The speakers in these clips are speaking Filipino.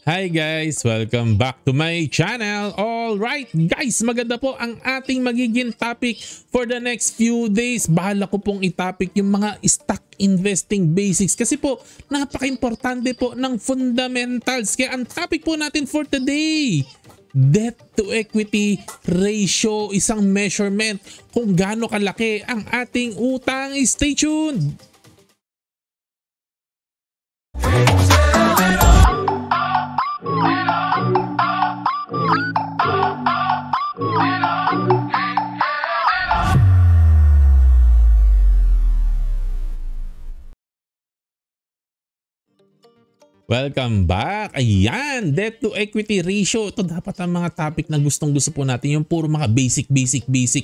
Hi guys! Welcome back to my channel. Alright guys, maganda po ang ating magiging topic for the next few days. Bahala ko pong itopic yung mga stock investing basics kasi po napaka-importante po ng fundamentals. Kaya ang topic po natin for today, debt to equity ratio, isang measurement kung gaano kalaki ang ating utang. Stay tuned! Welcome back! Ayan, debt to equity ratio. Ito dapat ang mga topic na gustong-gusto po natin. Yung puro mga basic,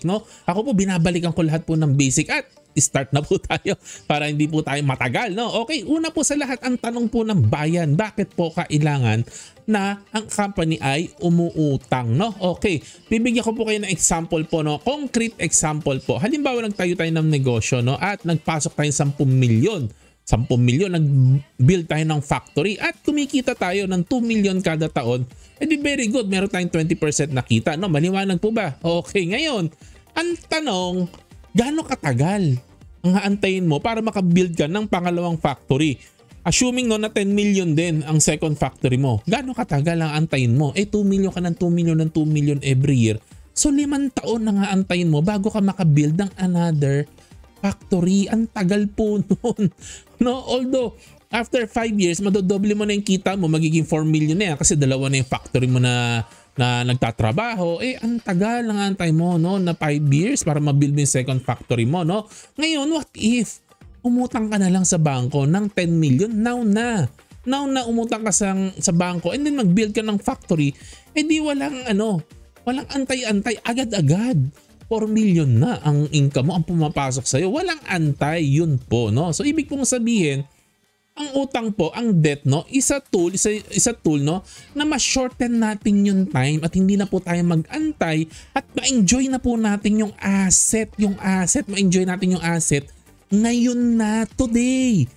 no? Ako po, binabalikan ko lahat po ng basic at start na po tayo para hindi po tayo matagal, no? Okay, una po sa lahat, ang tanong po ng bayan, bakit po kailangan na ang company ay umuutang, no? Okay, bibigyan ko po kayo ng example po, no? Concrete example po. Halimbawa, nagtayo tayo ng negosyo, no? At nagpasok tayo 10 milyon. 10 milyon, nag-build tayo ng factory at kumikita tayo ng 2 million kada taon, edi very good, meron tayong 20% na kita, no? Maliwanag po ba? Okay, ngayon, ang tanong, gaano katagal ang haantayin mo para makabuild ka ng pangalawang factory? Assuming no na 10 million din ang second factory mo, gaano katagal ang antayin mo? 2 million ka ng 2 million ng 2 million every year. So 5 taon na nga antayin mo bago ka makabuild ng another factory. Ang tagal po noon, no? Although after 5 years madodoble mo na yung kita mo, magiging 4 million na yan kasi dalawa na yung factory mo na nagtatrabaho. Ang tagal ng antay mo, no, na 5 years para mabuild mo yung second factory mo, no? Ngayon, what if umutang ka na lang sa bangko ng 10 million? Now na umutang ka sa bangko and then magbuild ka ng factory, di walang antay-antay, agad-agad 4 million na ang income mo, ang pumapasok sa'yo. Walang antay, yun po, no? So, ibig pong sabihin, ang utang po, ang debt, no, isa tool, no, na ma-shorten natin yung time at hindi na po tayo mag-antay at ma-enjoy na po natin yung asset, ma-enjoy natin yung asset ngayon na, today,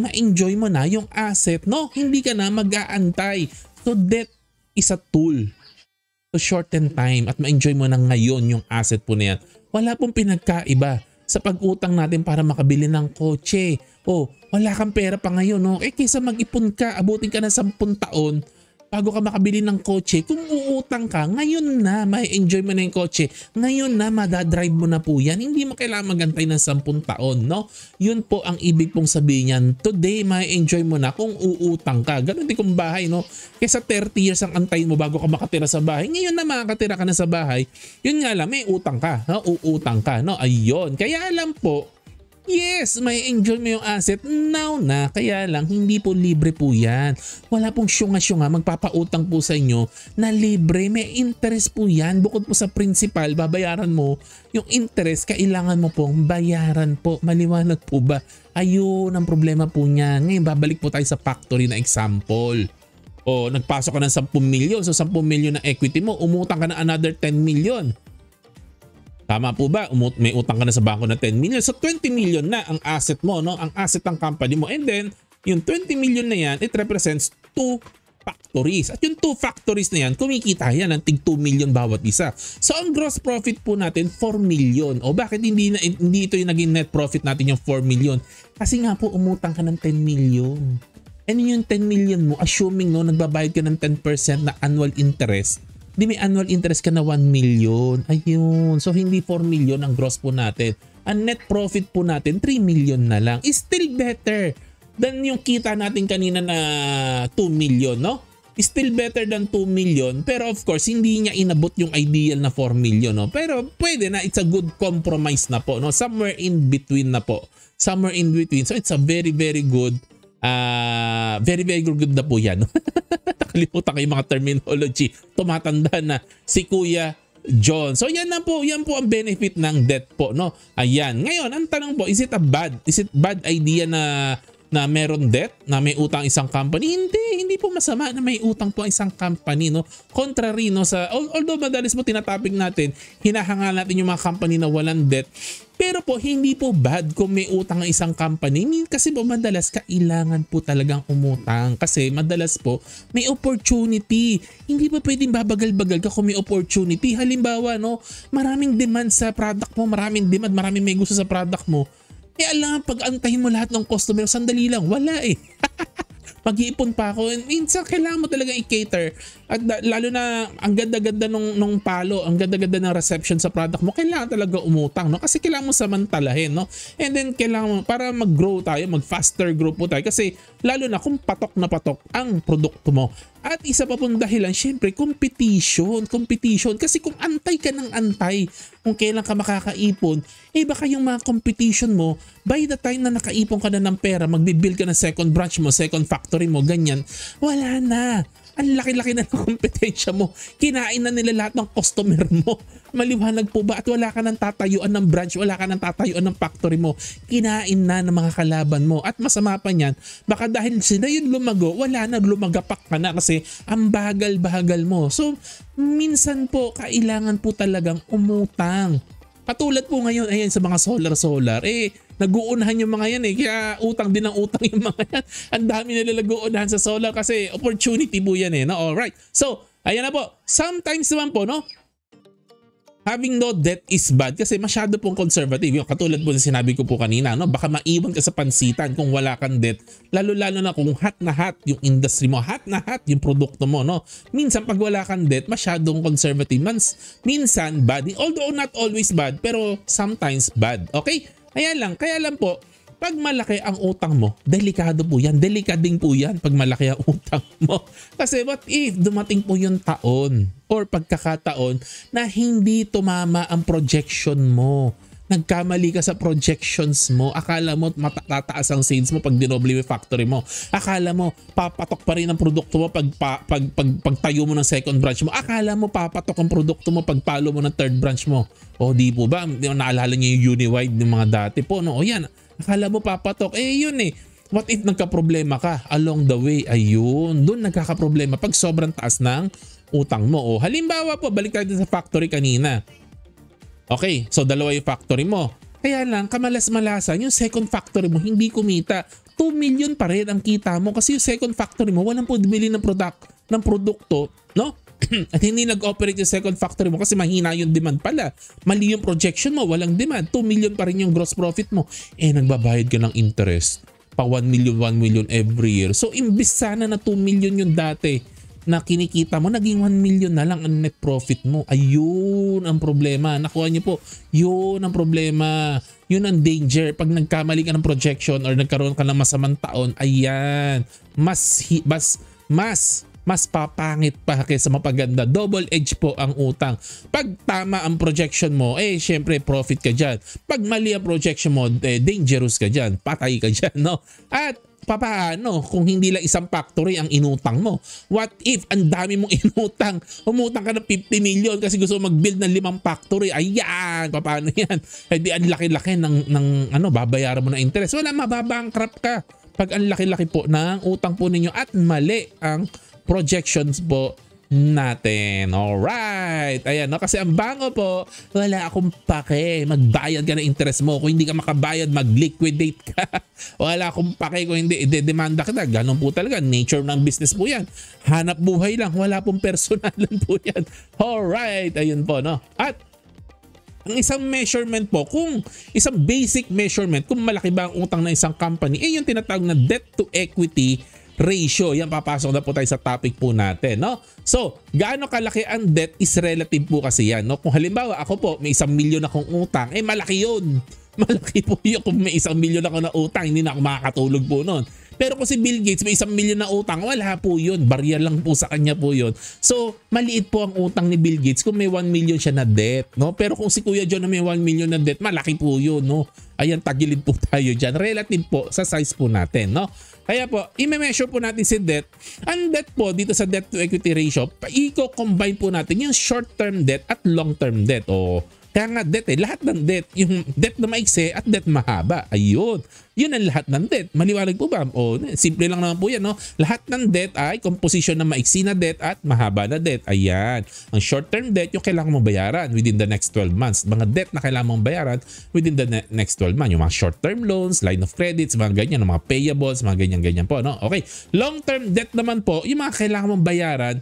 ma-enjoy mo na yung asset, no? Hindi ka na mag-aantay. So, debt is a tool to shorten time at ma-enjoy mo na ngayon yung asset po na yan. Wala pong pinagkaiba sa pag-utang natin para makabili ng kotse. Wala kang pera pa ngayon, no? Kaysa mag-ipon ka, abutin ka na 10 taon bago ka makabili ng kotse. Kung uutang ka, ngayon na may enjoy mo na yung kotse. Ngayon na madadrive mo na po yan. Hindi mo kailangan magantay ng 10 taon, no? Yun po ang ibig pong sabihin yan. Today, may enjoy mo na kung uutang ka. Ganun din kung bahay, no? Kaysa 30 years ang antayin mo bago ka makatira sa bahay. Ngayon na makakatira ka na sa bahay. Yun nga lang, may utang ka, no? Uutang ka, no? Ayun. Kaya alam po, yes, may enjoy mo yung asset now na, kaya lang hindi po libre po yan. Wala pong syunga-syunga magpapautang po sa inyo na libre, may interest po yan. Bukod po sa principal, babayaran mo yung interest, kailangan mo pong bayaran po. Maliwanag po ba? Ayun ang problema po niyan. Ngayon babalik po tayo sa factory na example. Nagpasok ka ng 10 million, so 10 million na equity mo, umutang ka na another 10 million. Tama po ba? May utang ka na sa bangko na 10 million. So 20 million na ang asset mo, no? Ang asset ng company mo. And then, yung 20 million na yan, it represents 2 factories. At yung 2 factories na yan, kumikita yan ng tig 2 million bawat isa. So ang gross profit po natin, 4 million. Bakit hindi ito yung naging net profit natin yung 4 million? Kasi nga po, umutang ka ng 10 million. And yung 10 million mo, assuming no, nagbabayad ka ng 10% na annual interest, may annual interest ka na 1 million. Ayun. So, hindi 4 million ang gross po natin. Ang net profit po natin, 3 million na lang. Is still better than yung kita natin kanina na 2 million, no? Is still better than 2 million. Pero of course, hindi niya inabot yung ideal na 4 million, no? Pero pwede na. It's a good compromise na po, no? Somewhere in between na po. Somewhere in between. So, it's a very, very good very good na po yan. Nakalimutan ko yung mga terminology. Tumatanda na si Kuya John. So yan po ang benefit ng debt po, no? Ayan. Ngayon, ang tanong po, is it bad idea na na meron debt, na may utang isang company. Hindi po masama na may utang po ang isang company, no? Contrary, no, sa although madalas po tinatopic natin, hinahangal natin yung mga company na walang debt. Pero po hindi po bad kung may utang ang isang company kasi po madalas kailangan po talagang umutang kasi madalas po may opportunity. Hindi pa pwedeng babagal-bagal ka kung may opportunity. Halimbawa, no, maraming demand sa product mo, maraming demand, maraming may gusto sa product mo. Alam, pag-antahin mo lahat ng customer, sandali lang, wala eh. Mag-iipon pa ako. Minsan kailangan mo talaga i-cater. At lalo na ang ganda-ganda nung palo, ang ganda-ganda ng reception sa product mo, kailangan talaga umutang, no? Kasi kailangan mo samantalahin, no? And then kailangan mo, para mag-grow tayo, mag-faster grow po tayo. Kasi lalo na kung patok na patok ang produkto mo. At isa pa pong dahilan, syempre, competition. Kasi kung antay ka ng antay, kung kailan ka makakaipon, baka yung mga competition mo, by the time na nakaipon ka na ng pera, magbibuild ka ng second branch mo, second factory mo, ganyan, wala na. Ang laki-laki na ng kompetensya mo. Kinain na nila lahat ng customer mo. Maliwanag po ba? At wala ka ng tatayuan ng branch, wala ka ng tatayuan ng factory mo. Kinain na ng mga kalaban mo. At masama pa niyan, baka dahil sila yung lumago, wala na, lumagapak ka na kasi ang bagal-bagal mo. So, minsan po, kailangan po talagang umutang. Katulad po ngayon, ayan, sa mga solar, nag-uunahan yung mga yan kaya utang din ang utang yung mga yan. Ang dami nila nag-uunahan sa solar kasi opportunity po yan no? Alright, so ayan na po, sometimes naman po, no, having no debt is bad kasi masyado pong conservative. Yung katulad po na sinabi ko po kanina, no, baka maiwan ka sa pansitan kung wala kang debt, lalo-lalo na kung hot na hot yung industry mo, hot na hot yung produkto mo, no. Minsan pag wala kang debt, masyadong conservative. Minsan bad, although not always bad, pero sometimes bad. Okay? Kaya lang po, pag malaki ang utang mo, delikado po yan. Delikading po yan pag malaki ang utang mo. Kasi what if dumating po yung taon or pagkakataon na hindi tumama ang projection mo? Nagkamali ka sa projections mo. Akala mo matataas ang sales mo pag dinoble yung factory mo. Akala mo papatok pa rin ang produkto mo pag tayo mo ng second branch mo. Akala mo papatok ang produkto mo pag palo mo ng third branch mo. O di po ba? Naalala niyo yung Uniwide ng mga dati po, no? O yan. Akala mo papatok. Yun What if nagka-problema ka along the way? Ayun. Doon nagkaka-problema pag sobrang taas ng utang mo. O halimbawa po, balik tayo sa factory kanina. Okay, so dalawa yung factory mo. Kaya lang, kamalas-malasan, yung second factory mo hindi kumita. 2 million pa rin ang kita mo kasi yung second factory mo walang po bili ng produkto, no? At hindi nag-operate yung second factory mo kasi mahina yung demand pala. Mali yung projection mo, walang demand. 2 million pa rin yung gross profit mo. Nagbabayad ka ng interest. Pa 1 million every year. So, imbis sana na 2 million yung dati na kinikita mo, naging 1 million na lang ang net profit mo. Ayun ang problema. Nakuha niyo po, yun ang problema. Yun ang danger. Pag nagkamali ka ng projection or nagkaroon ka ng masamang taon, ayan, mas papangit pa kaysa mapaganda. Double edge po ang utang. Pag tama ang projection mo, syempre profit ka dyan. Pag mali ang projection mo, dangerous ka dyan. Patay ka dyan, no? At papaano kung hindi lang isang factory ang inutang mo? What if ang dami mong inutang? Umutang ka ng 50 million kasi gusto mag-build ng 5 factory. Ayan, papaano yan? Hindi ang laki-laki ng babayaran mo na interest. Wala, mababankrupt ka pag ang laki-laki po ng utang po ninyo at mali ang projections po natin. Alright. Ayan, no? Kasi ang bango po, wala akong pake. Magbayad ka ng interest mo. Kung hindi ka makabayad, mag-liquidate ka. Wala akong pake kung hindi, ide-demanda kita. Ganon po talaga. Nature ng business po yan. Hanap buhay lang. Wala pong personalan po yan. Alright. Ayun po, no? At ang isang measurement po, kung isang basic measurement, kung malaki ba ang utang ng isang company, yung tinatawag na debt to equity ratio. Yan, papasok na po tayo sa topic po natin, no? So, gaano kalaki ang debt is relative po kasi yan, no? Kung halimbawa ako po, may 1 milyon akong utang, malaki yun. Malaki po yun kung may 1 milyon ako na utang, hindi na ako makakatulog po nun. Pero kung si Bill Gates may 1 milyon na utang, wala po yun. Barya lang po sa kanya po yun. So, maliit po ang utang ni Bill Gates kung may 1 million siya na debt, no? Pero kung si Kuya John na may 1 million na debt, malaki po yun, no? Ayan, tagilid po tayo dyan. Relative po sa size po natin, no? Kaya po, i-measure po natin si debt. Ang debt po dito sa debt to equity ratio, i-combine po natin yung short-term debt at long-term debt. O Kaya nga debt lahat ng debt, yung debt na maikse at debt mahaba. Ayun. Yun ang lahat ng debt. Maliwanag po ba? O, simple lang naman po yan, no? Lahat ng debt ay composition ng maiksi na debt at mahaba na debt. Ayan. Ang short-term debt, yung kailangan mong bayaran within the next 12 months. Mga debt na kailangan mong bayaran within the next 12 months. Yung mga short-term loans, line of credits, mga ganyan, mga payables, mga ganyan-ganyan po, no? Okay. Long-term debt naman po, yung mga kailangan mong bayaran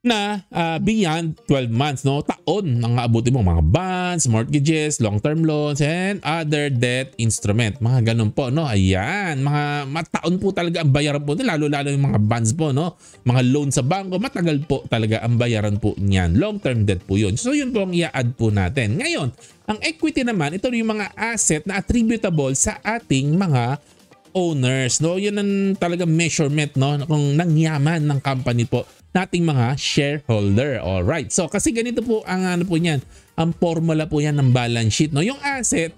na beyond 12 months, no? Taon ang aabutin mo, mga bonds, mortgages, long-term loans, and other debt instrument. Mga ganun po, no? Ayan, mga taon po talaga ang bayaran po, lalo-lalo yung mga bonds po, no? Mga loan sa bangko, matagal po talaga ang bayaran po niyan. Long-term debt po yun. So yun po ang i-add po natin. Ngayon, ang equity naman, ito yung mga asset na attributable sa ating mga owners, no? Yun ang talaga measurement, no? Kung nangyaman ng company po nating mga shareholder. All right. So kasi ganito po ang ano po niyan, ang formula po yan ng balance sheet, no? Yung asset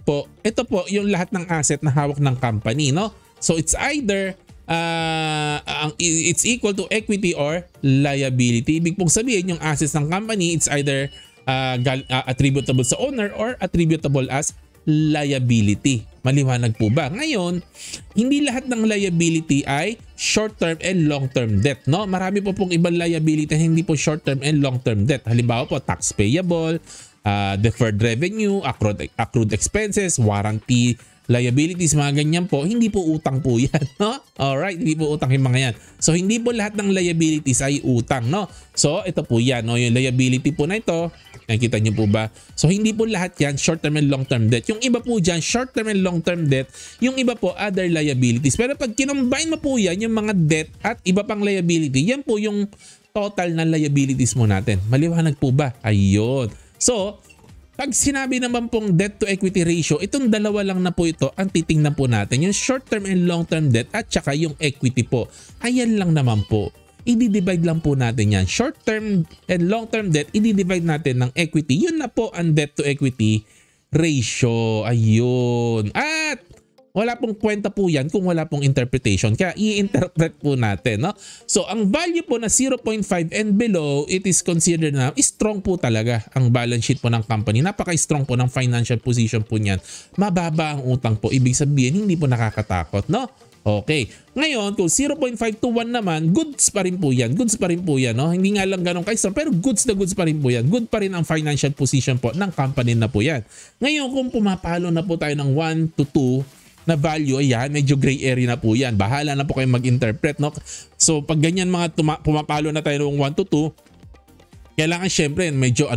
po, ito po yung lahat ng asset na hawak ng company, no? So it's either it's equal to equity or liability. Ibig pong sabihin yung assets ng company, it's either attributable sa owner or attributable as liability. Maliwanag po ba? Ngayon, hindi lahat ng liability ay short-term and long-term debt, no? Marami po pong ibang liability na hindi po short-term and long-term debt. Halimbawa po, tax payable, deferred revenue, accrued expenses, warranty liabilities, mga ganyan po. Hindi po utang po yan, no? Alright, hindi po utang yung mga yan. So, hindi po lahat ng liabilities ay utang, no? So, ito po yan, no? Yung liability po na ito, nakikita niyo po ba? So hindi po lahat yan short-term and long-term debt. Yung iba po dyan, short-term and long-term debt. Yung iba po, other liabilities. Pero pag kinumbine mo po yan, yung mga debt at iba pang liability, yan po yung total na liabilities mo natin. Maliwanag po ba? Ayun. So, pag sinabi naman pong debt to equity ratio, itong dalawa lang na po ito ang titingnan po natin. Yung short-term and long-term debt at saka yung equity po. Ayan lang naman po. I-divide lang po natin yan. Short-term and long-term debt, i-divide natin ng equity. Yun na po ang debt to equity ratio. Ayun. At wala pong kwenta po yan kung wala pong interpretation. Kaya i-interpret po natin, no? So, ang value po na 0.5 and below, it is considered na strong po talaga ang balance sheet po ng company. Napaka-strong po ng financial position po niyan. Mababa ang utang po. Ibig sabihin, hindi po nakakatakot, no? Okay. Ngayon, kung 0.5 to 1 naman, goods pa rin po yan. Goods pa rin po yan, no? Hindi nga lang ganun ka-strong, pero goods na goods pa rin po yan. Good pa rin ang financial position po ng company na po yan. Ngayon, kung pumapalo na po tayo ng 1 to 2 na value, ayan, medyo gray area na po yan. Bahala na po kayo mag-interpret, no? So, pag ganyan mga pumapalo na tayo ng 1 to 2, kailangan syempre, medyo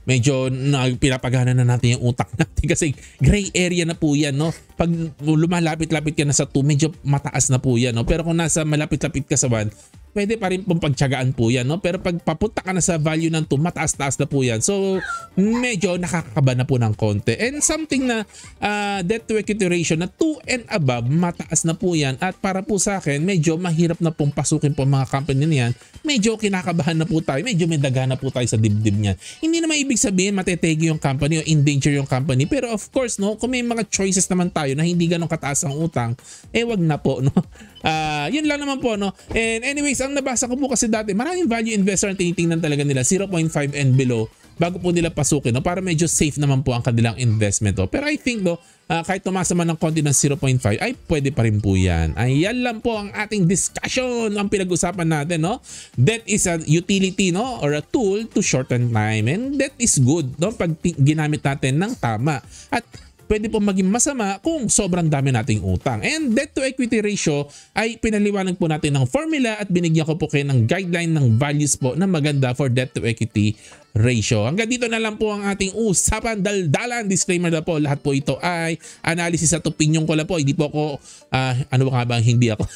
medyo pinapagana na natin yung utak natin kasi gray area na po yan, no? Pag lumalapit-lapit ka na sa 2, medyo mataas na po yan, no? Pero kung nasa malapit-lapit ka sa 1, pwede pa rin pong pagtyagaan po yan, no? Pero pag papunta ka na sa value ng 2, mataas-taas na po yan. So, medyo nakakakaba na po ng konti. And something na debt to equity ratio na 2 and above, mataas na po yan. At para po sa akin, medyo mahirap na pong pasukin po mga company niyan. Medyo kinakabahan na po tayo. Medyo may daga na po tayo sa dibdib niyan. Hindi naman ibig sabihin matetegi yung company o endanger yung company. Pero of course, no, kung may mga choices naman tayo na hindi ganun kataas ang utang, wag na po, no? Yun lang naman po, no? And anyways, ang nabasa ko po kasi dati, maraming value investor ang tinitingnan talaga nila 0.5 and below bago po nila pasukin, no? Para medyo safe naman po ang kanilang investment, no? Pero I think, no, kahit tumasa man ng konti ng 0.5 ay pwede pa rin po yan. Ayan lang po ang ating discussion, ang pinag-usapan natin, no? Debt is a utility, no? Or a tool to shorten time, and that is good, no? Pag ginamit natin ng tama. At pwede po maging masama kung sobrang dami nating utang. And debt to equity ratio ay pinaliwanag po natin ng formula at binigyan ko po kayo ng guideline ng values po na maganda for debt to equity ratio. Hanggang dito na lang po ang ating usapan daldalan. Disclaimer na po, lahat po ito ay analysis at opinion ko lang po. Hindi po ako, ano nga ba, hindi ako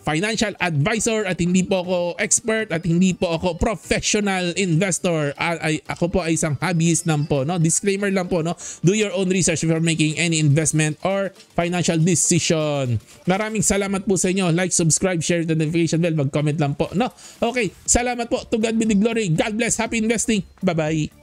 financial advisor at hindi po ako expert at hindi po ako professional investor. Ako po ay isang hobbyist lang po, no? Disclaimer lang po, no? Do your own research before making any investment or financial decision. Maraming salamat po sa inyo. Like, subscribe, share the notification bell, mag-comment lang po, no? Okay, salamat po. To God be the glory. God bless. Happy investing. Bye-bye.